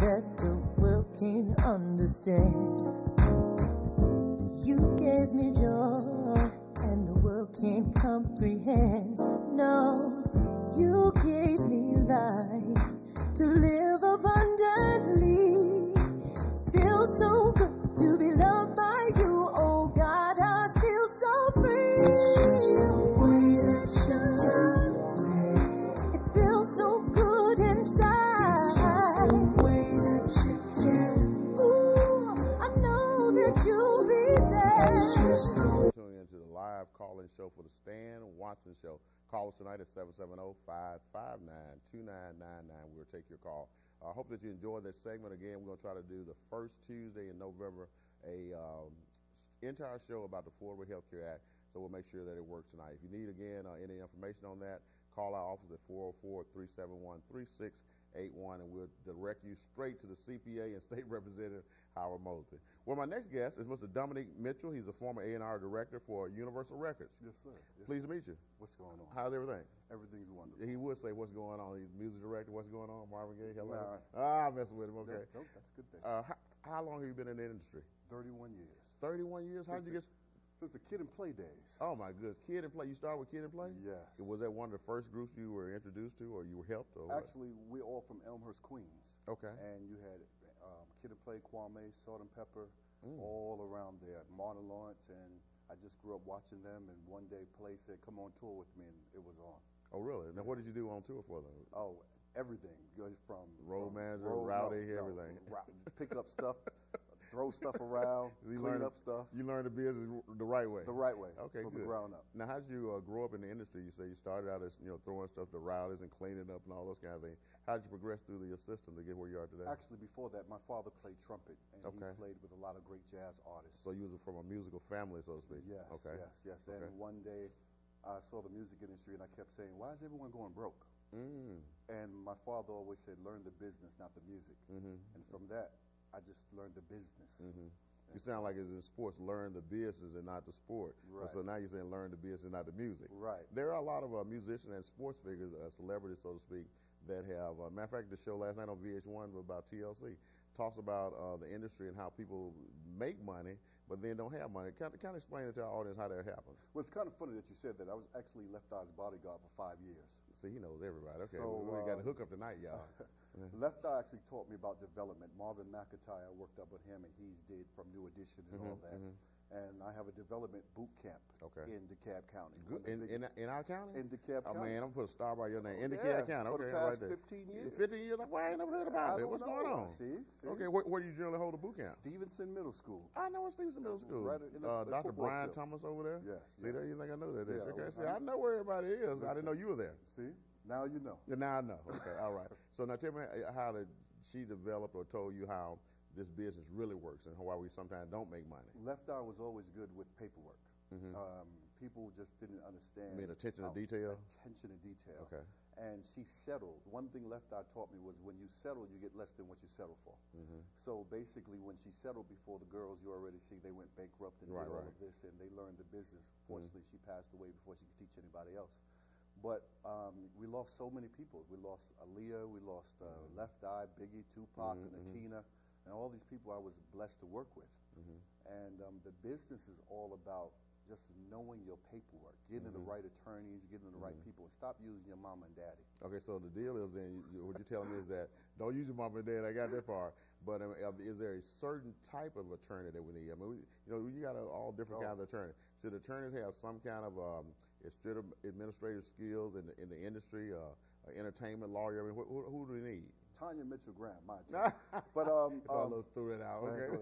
that the world can't understand. You gave me joy and the world can't comprehend. No, you gave me life to live abundantly. Feels so good to be loved by you, oh God, I feel so free. It's just the way that you love me. It feels so good inside. It's just the way that you care. Ooh, I know that you'll be there. It's just the way. Tuning into the live call-in show for the Stan Watson Show. Call us tonight at 770-559-2999. We'll take your call. I hope that you enjoyed this segment. Again, we're going to try to do the first Tuesday in November a entire show about the Affordable Health Care Act. So we'll make sure that it works tonight. If you need, again, any information on that, call our office at 404-371-3681, and we'll direct you straight to the CPA and State Representative Howard Mosby. Well, my next guest is Mr. Domonique Mitchell. He's a former A&R director for Universal Records. Yes, sir. Yes. Pleased to meet you. What's going on? How's everything? Everything's wonderful. He would say, what's going on? He's music director. What's going on? Marvin Gaye? Hello? Nah. I'm messing with him. Okay. That's a good thing. How long have you been in the industry? 31 years. 31 years? How did you get... Since the Kid and Play days. Oh, my goodness. Kid and Play. You started with Kid and Play? Yes. Was that one of the first groups you were introduced to or you were helped? Or Actually, we're all from Elmhurst, Queens. Okay. And you had Kid and Play, Kwame, Salt and Pepper, all around there. Martin Lawrence, and I just grew up watching them, and one day Play said, come on tour with me, and it was on. Oh, really? Now, what did you do on tour for them? Oh, everything. From road manager, rowdy, everything. Pick up stuff, throw stuff around, clean up stuff. You learned the business the right way. The right way. Okay, from good. the ground up. Now, how did you grow up in the industry? You say you started out as throwing stuff to rowdies and cleaning up and all those kind of things. How did you progress through your system to get where you are today? Actually, before that, my father played trumpet, and he played with a lot of great jazz artists. So you was from a musical family, so to speak. Yes. Okay. Yes. And one day, I saw the music industry, and I kept saying, "Why is everyone going broke?" And my father always said, learn the business, not the music. And from that, I just learned the business. You sound like it's in sports, learn the business and not the sport. Right. So now you're saying learn the business and not the music. Right. There are a lot of musicians and sports figures, celebrities, so to speak, that have, matter of fact, the show last night on VH1 about TLC talks about the industry and how people make money, but then don't have money. Kind of explain it to our audience how that happens. Well, it's kind of funny that you said that. I was actually Left Eye's bodyguard for 5 years. See, he knows everybody. Okay, so, we got to hook up tonight, y'all. Left Eye actually taught me about development. Marvin McIntyre, I worked up with him, and he did from New Edition and all that. And I have a development boot camp in DeKalb County. Good. In our county? In DeKalb County. Oh, man, I'm going to put a star by your name. In DeKalb County. For the past 15 years. 15 years? Why I ain't never heard about it? What's going on? See? Okay, where do you generally hold a boot camp? Stevenson Middle School. I know it's Stevenson Middle School. Right in the Dr. Brian field. Thomas over there? Yes. See, there, you think I know that? Yeah, okay, see, I know where everybody is. Listen, I didn't know you were there. See? Now you know. Yeah, now I know. Okay, all right. So now tell me how did she develop or told you how this business really works and why we sometimes don't make money? Left Eye was always good with paperwork. People just didn't understand. You mean attention to detail? Attention to detail. Okay. And she settled. One thing Left Eye taught me was when you settle, you get less than what you settle for. So basically, when she settled before the girls, you already see they went bankrupt and did all of this, and they learned the business. Fortunately, she passed away before she could teach anybody else. But we lost so many people. We lost Aaliyah, we lost Left Eye, Biggie, Tupac, Natina, and all these people I was blessed to work with. And the business is all about just knowing your paperwork, getting the right attorneys, getting the right people, and stop using your mom and daddy. Okay, so the deal is then, what you're telling me is that don't use your mom and dad, I got that part, but is there a certain type of attorney that we need? I mean, you got all different kinds of attorneys. Should attorneys have some kind of administrative skills in the industry, entertainment lawyer? I mean, who do we need? Tanya Mitchell Graham, my attorney. But threw it out. Okay,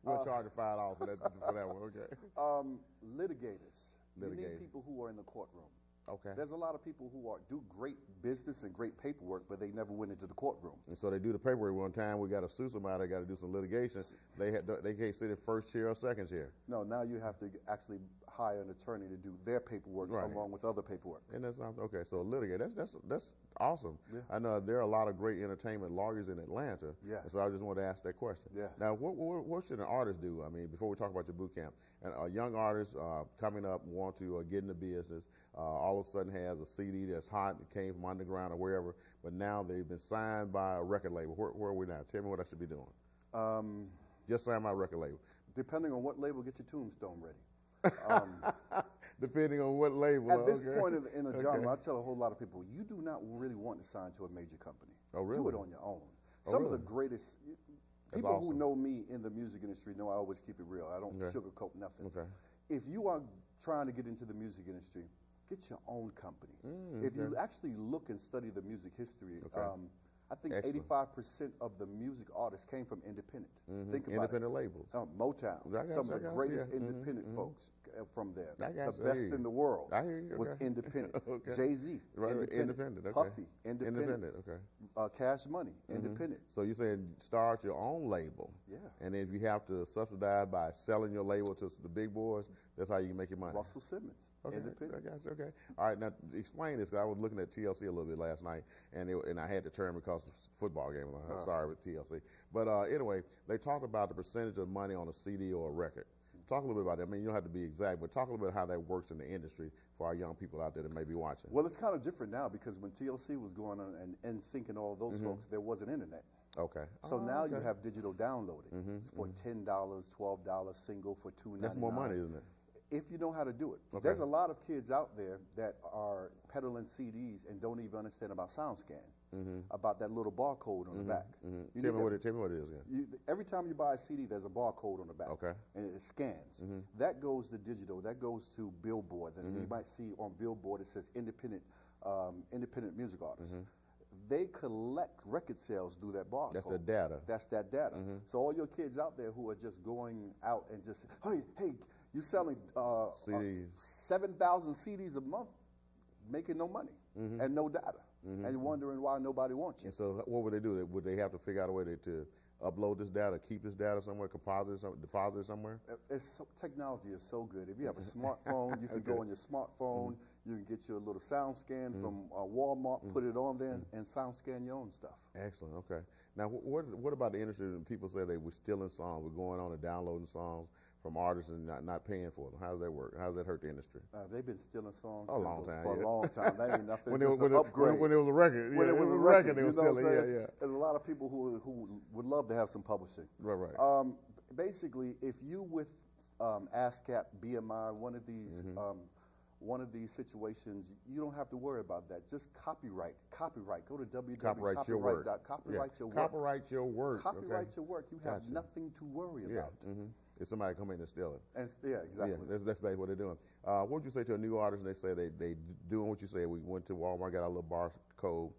we'll charge you $5 for that one. Okay. Litigators. You need people who are in the courtroom. Okay. There's a lot of people who do great business and great paperwork, but they never went into the courtroom. And so they do the paperwork. One time we got to sue somebody, they got to do some litigation. They can't sit in first chair or second chair. No, now you have to actually hire an attorney to do their paperwork along with other paperwork. And that's okay. So litigator, that's awesome. Yeah. I know there are a lot of great entertainment lawyers in Atlanta. Yes. So I just wanted to ask that question. Yes. Now, what should an artist do? I mean, before we talk about your boot camp, and a young artist coming up want to get in the business, all of a sudden has a CD that's hot, that came from underground or wherever, but but now they've been signed by a record label. Where are we now? Tell me what I should be doing. Just sign my record label. Depending on what label, get your tombstone ready. Depending on what label. At this point in the genre, I tell a whole lot of people, you do not really want to sign to a major company. Oh, really? Do it on your own. Oh, Some really? of the greatest people awesome. who know me in the music industry know I always keep it real. I don't sugarcoat nothing. Okay. If you are trying to get into the music industry, get your own company. If you actually look and study the music history, I think 85% of the music artists came from independent. Think about independent labels. Motown. Some of the greatest independent folks from there. The best in the world was independent. Jay-Z, independent. Puffy, independent. Cash Money, independent. So you're saying start your own label. Yeah. And if you have to subsidize by selling your label to the big boys, that's how you can make your money. Russell Simmons. Independent. I got you. Okay. All right. Now explain this, because I was looking at TLC a little bit last night, and I had to turn because of the football game. I'm sorry with TLC. But anyway, they talked about the percentage of money on a CD or a record. Talk a little bit about that. I mean, you don't have to be exact, but talk a little bit how that works in the industry for our young people out there that may be watching. Well, it's kind of different now, because when TLC was going on and NSYNC and all those folks, there wasn't internet. Okay. So now you have digital downloading for $10, $12 single for $2.99. That's more money, isn't it? If you know how to do it. Okay. There's a lot of kids out there that are peddling CDs and don't even understand about SoundScan, about that little barcode on the back. Tell me what it is again. Every time you buy a CD, there's a barcode on the back. Okay. And it scans. That goes to digital. That goes to Billboard. And you might see on Billboard it says independent music artists. They collect record sales through that barcode. That's the data. That's that data. So all your kids out there who are just going out and just, hey, you're selling CDs. 7,000 CDs a month, making no money and no data. And you're wondering why nobody wants you. And so what would they do? Would they have to figure out a way to upload this data, keep this data somewhere, deposit it somewhere? Technology is so good. If you have a smartphone, you can go on your smartphone. You can get your little sound scan from Walmart, put it on there, and sound scan your own stuff. Excellent. Okay. Now, what about the industry? People say we're stealing songs. We're going on and downloading songs from artists and not paying for them. How does that work? How does that hurt the industry? They've been stealing songs for a long time. That ain't nothing. When it was an upgrade. When it was a record. When it was a record, they were stealing. Yeah. There's a lot of people who would love to have some publishing. Right. Basically, if you with ASCAP, BMI, one of these situations, you don't have to worry about that. Just copyright. Go to Copyright your work. Copyright your work. Copyright your work. Copyright your work. You have nothing to worry about. If somebody come in and steal it. Exactly. Yeah, that's basically what they're doing. What would you say to a new artist? They say they doing what you say. We went to Walmart, got our little barcode.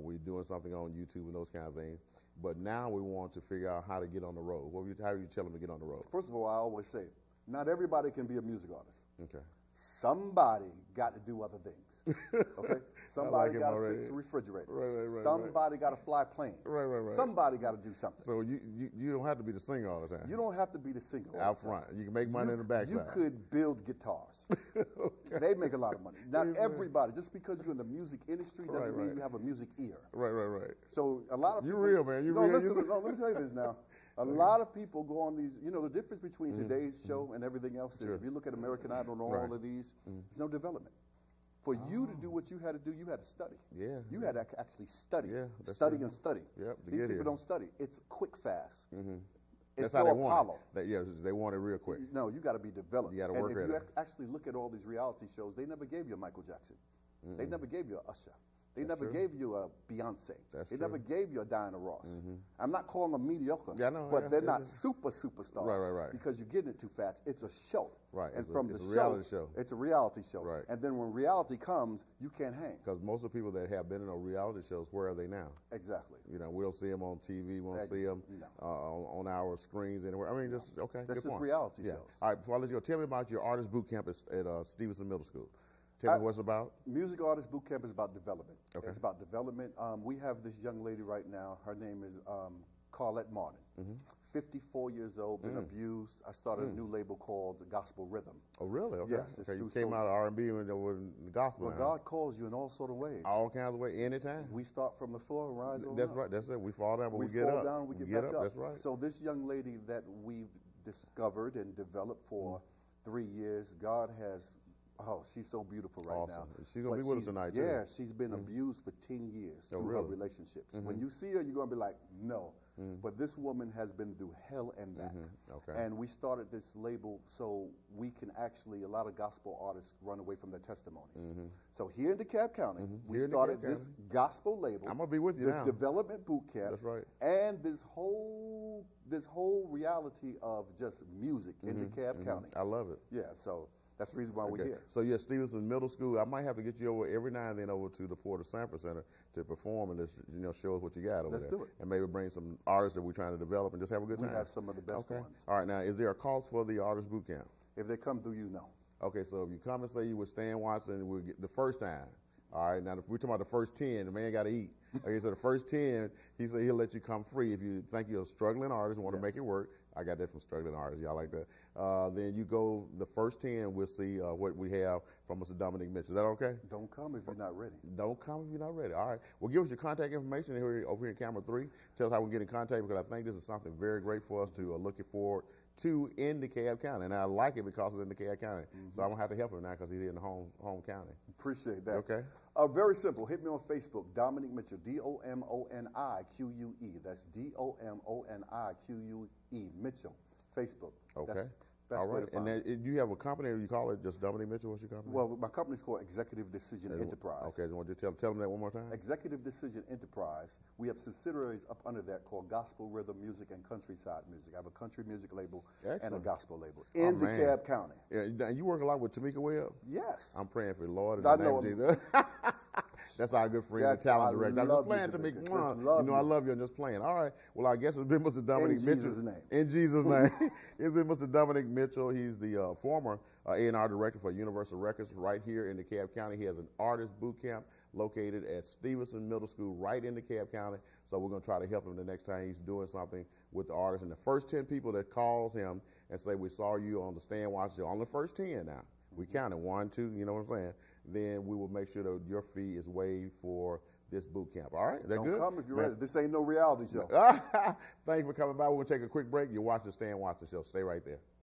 We're doing something on YouTube and those kind of things. But now we want to figure out how to get on the road. How do you tell them to get on the road? First of all, I always say, not everybody can be a music artist. Okay. Somebody got to do other things. Okay? Somebody got to fix refrigerators. Right, Somebody got to fly planes. Right. Somebody got to do something. So you don't have to be the singer all the time. You don't have to be the singer all out the time. front. You can make money in the backside. You could build guitars. Okay. They make a lot of money. Not everybody. Just because you're in the music industry doesn't mean you have a music ear. Right. So a lot of people... You're real, man. You're real. Listen, let me tell you this now. A lot of people go on these, the difference between today's show and everything else is, if you look at American Idol and all of these, there's no development. For you to do what you had to do, you had to study. Yeah. You had to actually study. Yeah, study and study. Yep, These people don't study. It's quick, fast. That's It's how they Apollo. want it. They want it real quick. No, you got to be developed. You got to work at it. And if you actually look at all these reality shows, they never gave you a Michael Jackson. They never gave you a Usher. They never gave you a Beyonce. They never gave you a Diana Ross. I'm not calling them mediocre, but they're not superstars. Right. Because you're getting it too fast. It's a show. Right. And it's a reality show. It's a reality show. Right. And then when reality comes, you can't hang. Because most of the people that have been in those reality shows, where are they now? Exactly. We don't see them on TV. We won't see them on our screens anywhere. I mean, okay. That's just point. reality shows. All right, before I let you go, tell me about your artist boot camp at Stevenson Middle School. Tell me what it's about. Music Artist Boot Camp is about development. Okay. It's about development. We have this young lady right now. Her name is Carlette Martin. 54 years old, been abused. I started a new label called The Gospel Rhythm. Oh, really? Okay. Yes. Okay. You came out of R&B and the gospel. Well, God calls you in all sort of ways. All kinds of ways, anytime. We start from the floor and rise on That's up. right. That's it. We fall down, but we get up. We up. fall down, we get back up. That's right. So this young lady that we've discovered and developed for 3 years, God has Oh, she's so beautiful right awesome. now. She's going to be with us tonight, too. Yeah, she's been abused for 10 years through her relationships. When you see her, you're going to be like, no. But this woman has been through hell and back. Okay. And we started this label so we can actually, a lot of gospel artists run away from their testimonies. So here in DeKalb County, we started this gospel label. I'm going to be with you this now. development boot camp. That's right. And this whole reality of just music in DeKalb County. I love it. Yeah, so that's the reason why we're here. So yeah, Stevenson Middle School. I might have to get you over every now and then over to the Porter Sanford Center to perform and just show us what you got over there. Let's do it. And maybe bring some artists that we're trying to develop and just have a good time. We have some of the best ones. All right, now is there a cost for the artist boot camp? If they come through, you know. Okay, so if you come and say you with Stan Watson, we'll get the first time. All right, now if we're talking about the first 10, the man got to eat. Okay, so the first 10, he said he'll let you come free if you think you're a struggling artist and want to make it work. I got that from struggling artists. Y'all like that? Then you go the first 10. We'll see what we have from Mr. Domonique Mitchell. Is that okay? Don't come if you're not ready. Don't come if you're not ready. All right. Well, give us your contact information over here in camera 3. Tell us how we can get in contact because I think this is something very great for us to looking forward to in DeKalb County. And I like it because it's in DeKalb County. So I'm going to have to help him now because he's in the home county. Appreciate that. Okay. Very simple. Hit me on Facebook, Domonique Mitchell, D-O-M-O-N-I-Q-U-E. That's D-O-M-O-N-I-Q-U-E, Mitchell, Facebook. Okay. That's all right. And then you have a company, or you call it just Domonique Mitchell? What's your company? Well, my company's called Executive Decision Enterprise. Okay. You want to tell them that one more time? Executive Decision Enterprise. We have subsidiaries up under that called Gospel Rhythm Music and Countryside Music. I have a country music label and a gospel label in DeKalb County. Yeah, you work a lot with Tamika Webb? Yes. I'm praying for the Lord in the name of Jesus. That's our good friend, the talent director. I'm just playing to make I love you. I'm just playing. All right. Well, I guess it's been Mr. Domonique Mitchell. In Jesus' name. It's been Mr. Domonique Mitchell. He's the former A&R director for Universal Records right here in DeKalb County. He has an artist boot camp located at Stevenson Middle School right in DeKalb County. So we're going to try to help him the next time he's doing something with the artists. And the first 10 people that calls him and say, we saw you on the Stan Watson show, on the first 10 now. We counted 1, 2, you know what I'm saying? Then we will make sure that your fee is waived for this boot camp. All right? Is that good? Don't come if you're ready. This ain't no reality show. Thanks for coming by. We're going to take a quick break. You're watching the Stan Watson show. Stay right there.